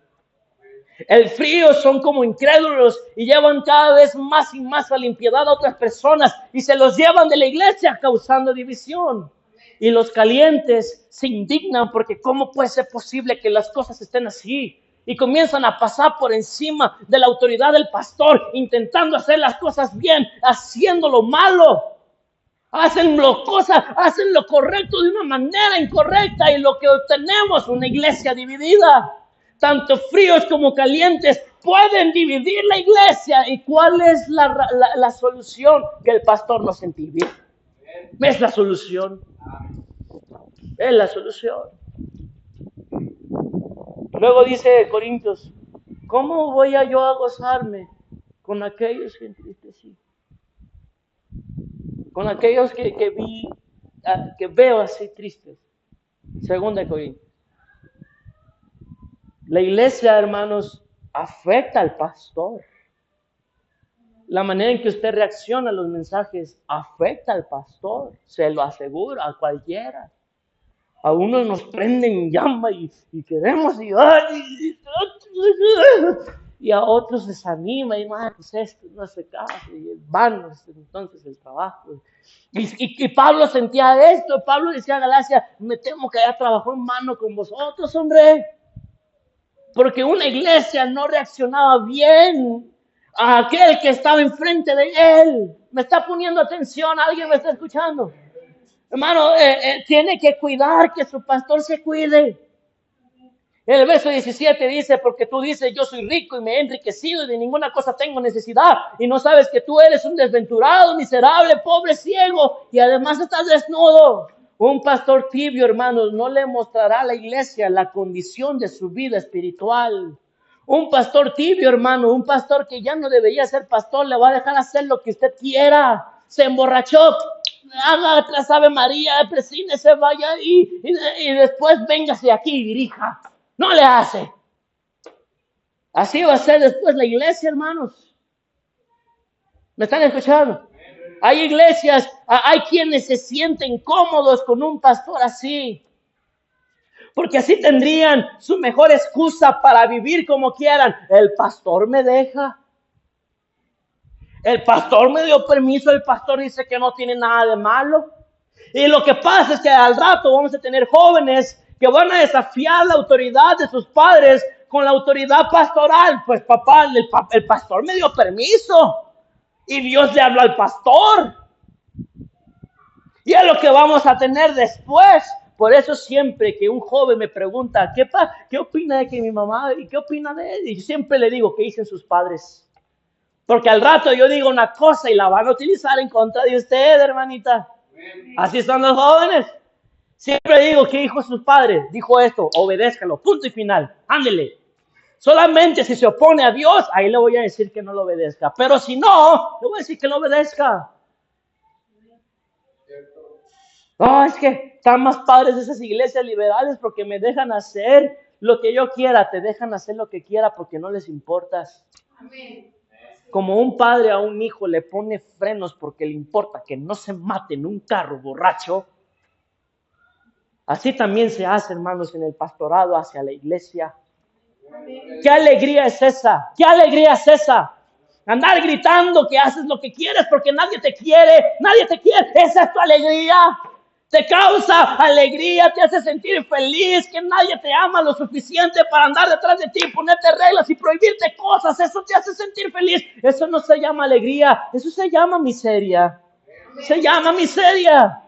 El frío son como incrédulos y llevan cada vez más y más a la impiedad a otras personas y se los llevan de la iglesia causando división. Y los calientes se indignan porque ¿cómo puede ser posible que las cosas estén así? Y comienzan a pasar por encima de la autoridad del pastor, intentando hacer las cosas bien, haciendo lo malo. Hacen lo correcto de una manera incorrecta y lo que obtenemos es una iglesia dividida. Tanto fríos como calientes pueden dividir la iglesia. ¿Y cuál es la solución? Que el pastor nos entibie. Es la solución. Es la solución. Luego dice Corintios, ¿cómo voy yo a gozarme con aquellos que entristecí? Con aquellos que veo así tristes. Segunda de Corintios. La iglesia, hermanos, afecta al pastor. La manera en que usted reacciona a los mensajes afecta al pastor. Se lo aseguro a cualquiera. A unos nos prenden en llama y queremos y a otros desanima y pues esto no se casa y es vano entonces el trabajo. Y Pablo sentía esto. Pablo decía a Galacia, me temo que haya trabajado en mano con vosotros, hombre. Porque una iglesia no reaccionaba bien a aquel que estaba enfrente de él. ¿Me está poniendo atención? ¿Alguien me está escuchando? Hermano, tiene que cuidar que su pastor se cuide. El verso 17 dice, porque tú dices, yo soy rico y me he enriquecido y de ninguna cosa tengo necesidad. Y no sabes que tú eres un desventurado, miserable, pobre, ciego y además estás desnudo. Un pastor tibio, hermanos, no le mostrará a la iglesia la condición de su vida espiritual. Un pastor tibio, hermano, un pastor que ya no debería ser pastor, le va a dejar hacer lo que usted quiera. Se emborrachó, haga tras Ave María, presínese, vaya y después véngase aquí y dirija. No le hace. Así va a ser después la iglesia, hermanos. ¿Me están escuchando? Hay iglesias, hay quienes se sienten cómodos con un pastor así. Porque así tendrían su mejor excusa para vivir como quieran. El pastor me deja. El pastor me dio permiso. El pastor dice que no tiene nada de malo. Y lo que pasa es que al rato vamos a tener jóvenes que van a desafiar la autoridad de sus padres con la autoridad pastoral. Pues papá, el pastor me dio permiso. Y Dios le habló al pastor. Y es lo que vamos a tener después. Por eso siempre que un joven me pregunta, ¿qué opina de que mi mamá? ¿Y qué opina de él? Y siempre le digo, ¿qué dicen sus padres? Porque al rato yo digo una cosa y la van a utilizar en contra de usted, hermanita. Así son los jóvenes. Siempre digo, ¿qué dijo sus padres? Dijo esto, obedézcalo, punto y final, ándele. Solamente si se opone a Dios, ahí le voy a decir que no lo obedezca. Pero si no, le voy a decir que lo obedezca. No, es que están más padres esas iglesias liberales porque me dejan hacer lo que yo quiera. Te dejan hacer lo que quiera porque no les importas. Amén. Como un padre a un hijo le pone frenos porque le importa que no se mate en un carro borracho, así también se hace, hermanos, en el pastorado hacia la iglesia. ¿Qué alegría es esa? ¿Qué alegría es esa? Andar gritando que haces lo que quieres porque nadie te quiere. Nadie te quiere. Esa es tu alegría. Te causa alegría, te hace sentir feliz, que nadie te ama lo suficiente para andar detrás de ti, ponerte reglas y prohibirte cosas. Eso te hace sentir feliz. Eso no se llama alegría, eso se llama miseria. Se llama miseria.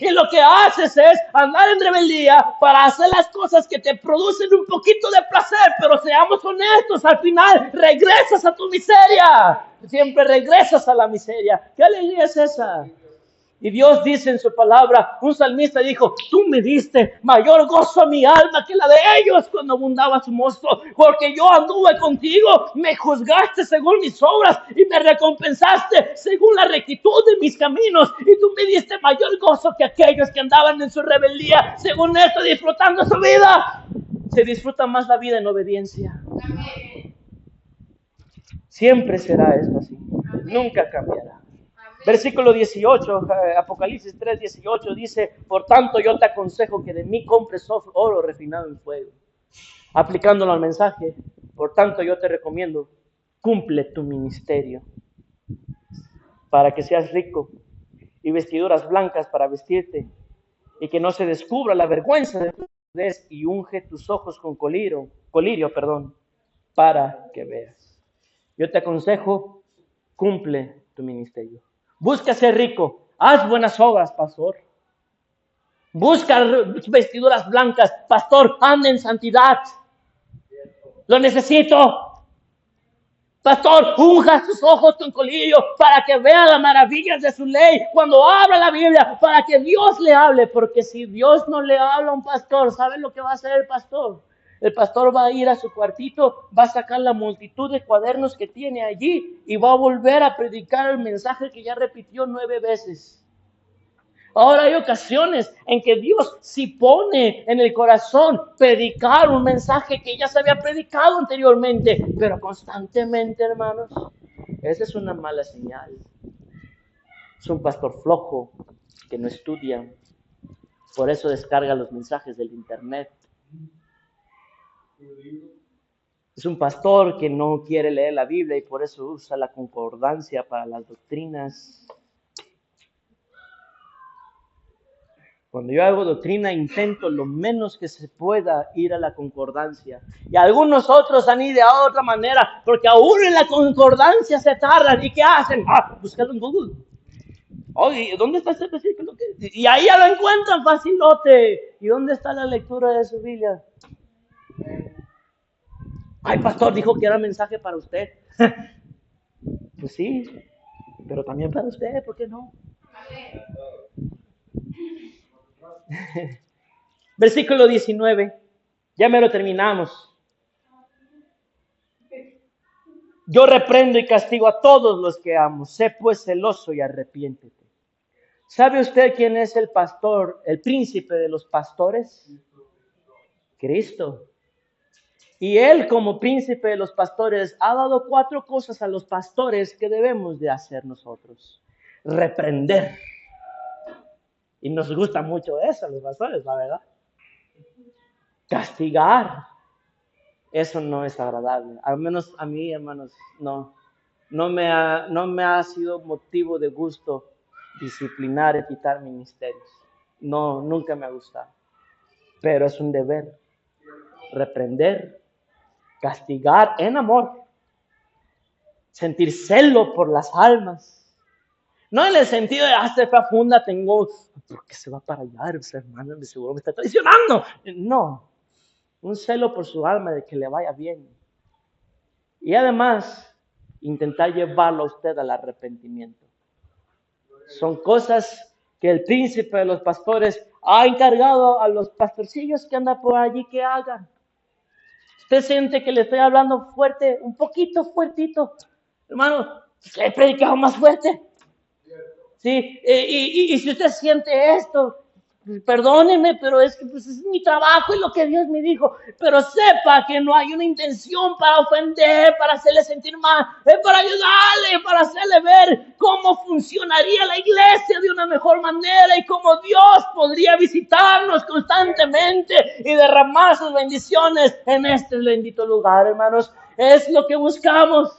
Y lo que haces es andar en rebeldía para hacer las cosas que te producen un poquito de placer, pero seamos honestos, al final regresas a tu miseria. Siempre regresas a la miseria. ¿Qué alegría es esa? Y Dios dice en su palabra, un salmista dijo, tú me diste mayor gozo a mi alma que la de ellos cuando abundaba su mosto, porque yo anduve contigo, me juzgaste según mis obras y me recompensaste según la rectitud de mis caminos, y tú me diste mayor gozo que aquellos que andaban en su rebeldía, según esto disfrutando su vida. Se disfruta más la vida en obediencia. Siempre será esto así, nunca cambiará. Versículo 18, Apocalipsis 3, 18 dice, por tanto yo te aconsejo que de mí compres oro refinado en fuego. Aplicándolo al mensaje, por tanto yo te recomiendo, cumple tu ministerio para que seas rico y vestiduras blancas para vestirte y que no se descubra la vergüenza de tu desnudez y unge tus ojos con colirio, para que veas. Yo te aconsejo, cumple tu ministerio. Busca ser rico. Haz buenas obras, pastor. Busca vestiduras blancas. Pastor, anda en santidad. Lo necesito. Pastor, unja sus ojos con colirio para que vea las maravillas de su ley. Cuando abra la Biblia, para que Dios le hable. Porque si Dios no le habla a un pastor, ¿sabe lo que va a hacer el pastor? El pastor va a ir a su cuartito, va a sacar la multitud de cuadernos que tiene allí y va a volver a predicar el mensaje que ya repitió 9 veces. Ahora hay ocasiones en que Dios sí pone en el corazón predicar un mensaje que ya se había predicado anteriormente, pero constantemente, hermanos, esa es una mala señal. Es un pastor flojo que no estudia, por eso descarga los mensajes del internet. Es un pastor que no quiere leer la Biblia y por eso usa la concordancia para las doctrinas. Cuando yo hago doctrina, intento lo menos que se pueda ir a la concordancia. Y algunos otros han ido de otra manera, porque aún en la concordancia se tardan. ¿Y qué hacen? Búscalo en Google. Oye, ¿dónde está este versículo? Y ahí ya lo encuentran facilote. ¿Y dónde está la lectura de su Biblia? Ay, pastor, dijo que era mensaje para usted. Pues sí, pero también para usted, ¿por qué no? Versículo 19. Ya me lo terminamos. Yo reprendo y castigo a todos los que amo. Sé pues celoso y arrepiéntete. ¿Sabe usted quién es el pastor, el príncipe de los pastores? Cristo. Y él, como príncipe de los pastores, ha dado 4 cosas a los pastores que debemos de hacer nosotros. Reprender. Y nos gusta mucho eso a los pastores, la verdad. Castigar. Eso no es agradable. Al menos a mí, hermanos, no me ha sido motivo de gusto disciplinar y quitar ministerios. No, nunca me ha gustado. Pero es un deber. Reprender, castigar en amor, sentir celo por las almas. No en el sentido de, se fue a funda, tengo, ¿por qué se va para allá? Ese hermano de seguro me está traicionando. No, un celo por su alma de que le vaya bien. Y además, intentar llevarlo a usted al arrepentimiento. Son cosas que el príncipe de los pastores ha encargado a los pastorcillos que andan por allí que hagan. Usted siente que le estoy hablando fuerte, un poquito fuertito. Hermano, le he predicado más fuerte. Sí, y si usted siente esto, perdóneme, pero es que pues, es mi trabajo y lo que Dios me dijo. Pero sepa que no hay una intención para ofender, para hacerle sentir mal, es para ayudarle, para hacerle ver cómo funcionaría la iglesia de una mejor manera y cómo Dios podría visitarnos constantemente y derramar sus bendiciones en este bendito lugar, hermanos. Es lo que buscamos.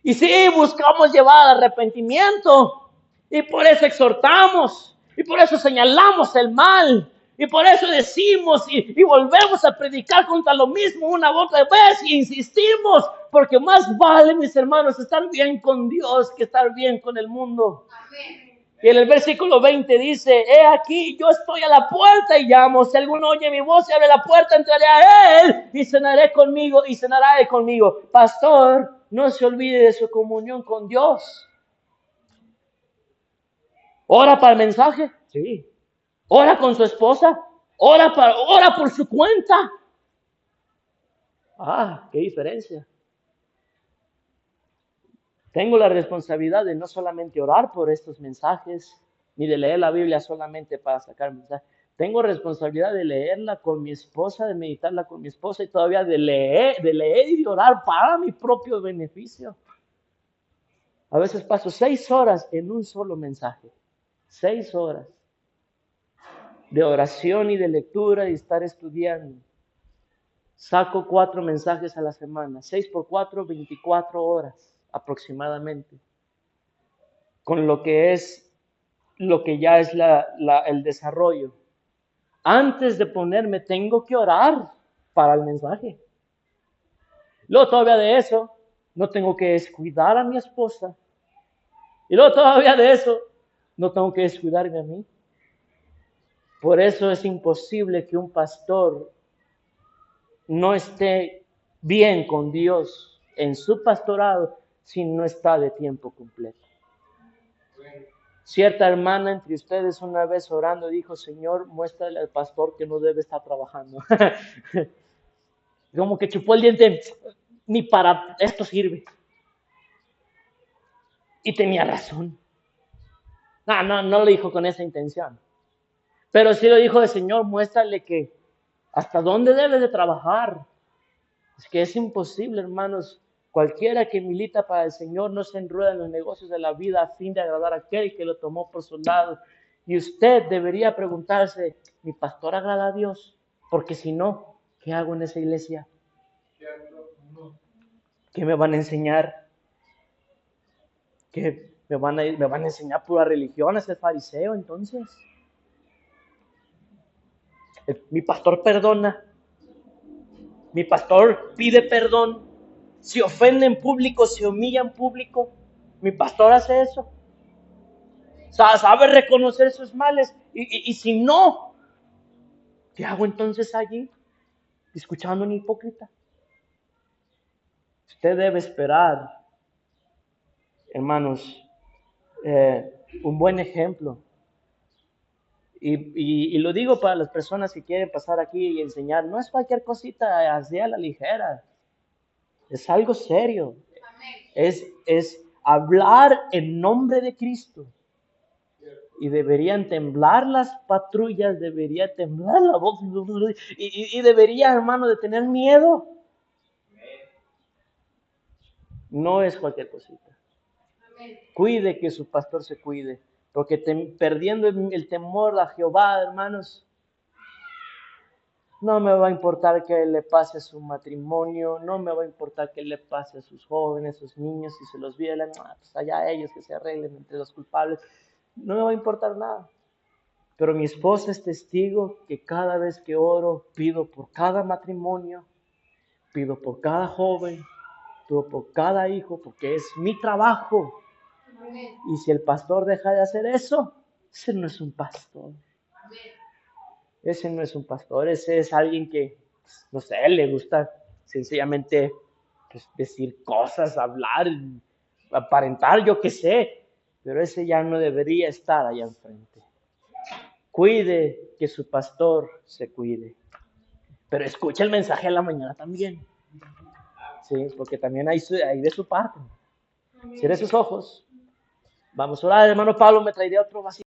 Y sí, buscamos llevar al arrepentimiento. Y por eso exhortamos. Y por eso señalamos el mal. Y por eso decimos y volvemos a predicar contra lo mismo una otra vez. Y insistimos. Porque más vale, mis hermanos, estar bien con Dios que estar bien con el mundo. Amén. Y en el versículo 20 dice, he aquí, yo estoy a la puerta y llamo. Si alguno oye mi voz y abre la puerta, entraré a él y cenaré conmigo y cenará él conmigo. Pastor, no se olvide de su comunión con Dios. ¿Ora para el mensaje? Sí. ¿Ora con su esposa? ¿Ora por su cuenta? Ah, qué diferencia. Tengo la responsabilidad de no solamente orar por estos mensajes, ni de leer la Biblia solamente para sacar mensajes. Tengo responsabilidad de leerla con mi esposa, de meditarla con mi esposa y todavía de leer y de orar para mi propio beneficio. A veces paso 6 horas en un solo mensaje. 6 horas de oración y de lectura y estar estudiando. Saco 4 mensajes a la semana. 6 por 4, 24 horas aproximadamente. Con lo que ya es el desarrollo. Antes de ponerme, tengo que orar para el mensaje. Luego todavía de eso, no tengo que descuidar a mi esposa. Y luego todavía de eso, no tengo que descuidarme a mí. Por eso es imposible que un pastor no esté bien con Dios en su pastorado si no está de tiempo completo. Cierta hermana entre ustedes una vez orando dijo, Señor, muéstrale al pastor que no debe estar trabajando. Como que chupó el diente, ni para esto sirve. Y tenía razón. No lo dijo con esa intención. Pero sí lo dijo el Señor, muéstrale que hasta dónde debe de trabajar. Es que es imposible, hermanos. Cualquiera que milita para el Señor no se enrueda en los negocios de la vida a fin de agradar a aquel que lo tomó por soldado. Y usted debería preguntarse, ¿mi pastor agrada a Dios? Porque si no, ¿qué hago en esa iglesia? ¿Qué me van a enseñar? ¿Qué me van a enseñar pura religión, a ser fariseo entonces? Mi pastor perdona. Mi pastor pide perdón. Se ofende en público, se humilla en público. Mi pastor hace eso. Sabe reconocer sus males. Y si no, ¿qué hago entonces allí? Escuchando a un hipócrita. Usted debe esperar, hermanos, un buen ejemplo. Y lo digo para las personas que quieren pasar aquí y enseñar. No es cualquier cosita así a la ligera. Es algo serio. Es hablar en nombre de Cristo. Y deberían temblar las patrullas, debería temblar la voz. Y debería, hermano, de tener miedo. No es cualquier cosita. Cuide que su pastor se cuide. Porque perdiendo el temor a Jehová, hermanos, no me va a importar que le pase a su matrimonio, no me va a importar que le pase a sus jóvenes, a sus niños, si se los violan, pues allá ellos que se arreglen entre los culpables. No me va a importar nada. Pero mi esposa es testigo que cada vez que oro, pido por cada matrimonio, pido por cada joven, pido por cada hijo, porque es mi trabajo. Y si el pastor deja de hacer eso, ese no es un pastor. Ese no es un pastor, ese es alguien que, no sé, le gusta sencillamente pues, decir cosas, hablar, aparentar, yo qué sé. Pero ese ya no debería estar allá enfrente. Cuide que su pastor se cuide. pero escucha el mensaje en la mañana también. Sí, porque también hay de su parte. Cierre sus ojos. Vamos a orar, hermano Pablo, me traería otro vasito.